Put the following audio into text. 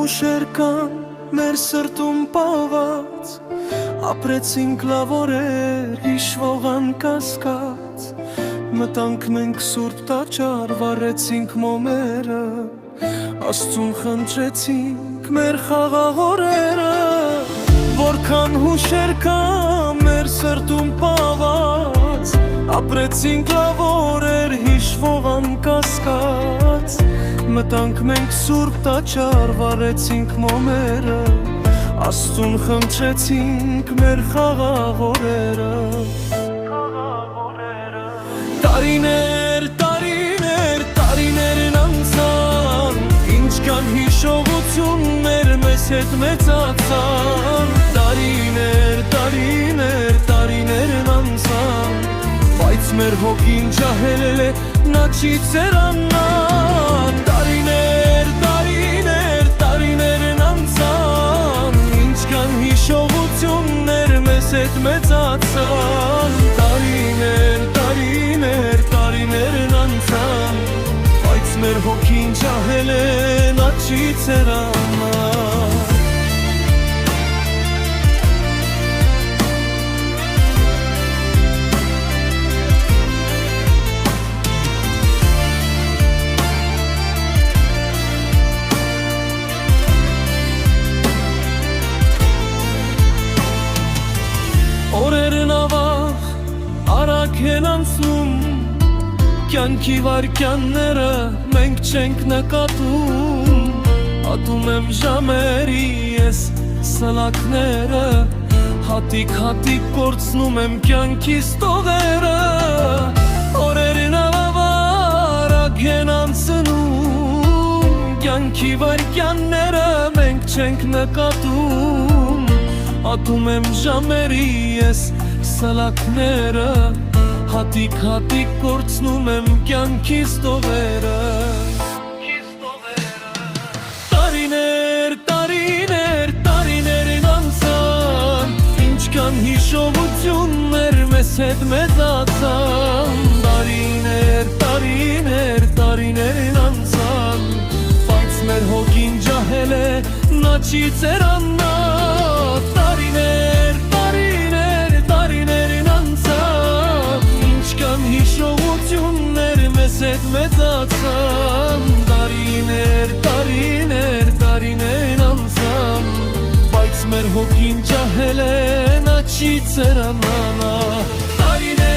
հուշեր կան մեր սրտում պահված, ապրեցինք լավ օրեր հիշվող անկասկած, մտանք մենք սուրբ տաճար, վառեցինք մոմերը, Աստծուն խնդրեցինք մեր խաղաղ օրերը, որքան հուշեր կան մեր սրտում պահված, ապրեցինք լավ օրեր հիշվող անկասկած, մտանք մենք սուրբ տաճար, վառեցինք մոմերը, Աստծուն խնդրեցինք մեր խաղաղ օրերը։ Տարիներ, տարիներ, տարիներն անցան, ինչքան հիշողություններ մեզ հետ մեծացան, տարիներ, տարիներ, տարիներն անցան, բայց մեր հոգին ջահել է, նա չի ծերանան, տարիներ, տարիներ, տարիներն անցան, ինչքան հիշողություններ մեզ հետ մեծացան, տարիներ, տարիներ, տարիներն անցան, բայց մեր հոգին ջահել է, նա չի ծերանան։ Օրերն ավաղ, արագ են անցնում, կյանքի վայրկյանները մենք չենք նկատում, ատում եմ ժամերի ես սլակները, հատիկ-հատիկ կորցնում եմ կյանքիս տողերը, օրերն ավաղ, արագ են անցնում, կյանքի վայրկյանները մենք չենք նկատում, ատում եմ ժամերի ես սլակները, հատիկ-հատիկ կորցնում եմ կյանքիս տողերը, տարիներ, տարիներ, տարիներն անցան, ինչքան հիշողություններ մեզ հետ մեծացան, տարիներ, տարիներ, տարիներն անցան, բայց մեր հոգին ջահել է, նա չի ծերանա, տարիներ, տարիներ, տարիներն անցան, ինչքան հիշողություններ մեզ հետ մեծացան, տարիներ, տարիներ, տարիներն անցան, բայց մեր հոգին ջահել է, նա չի ծերանա, տարիներ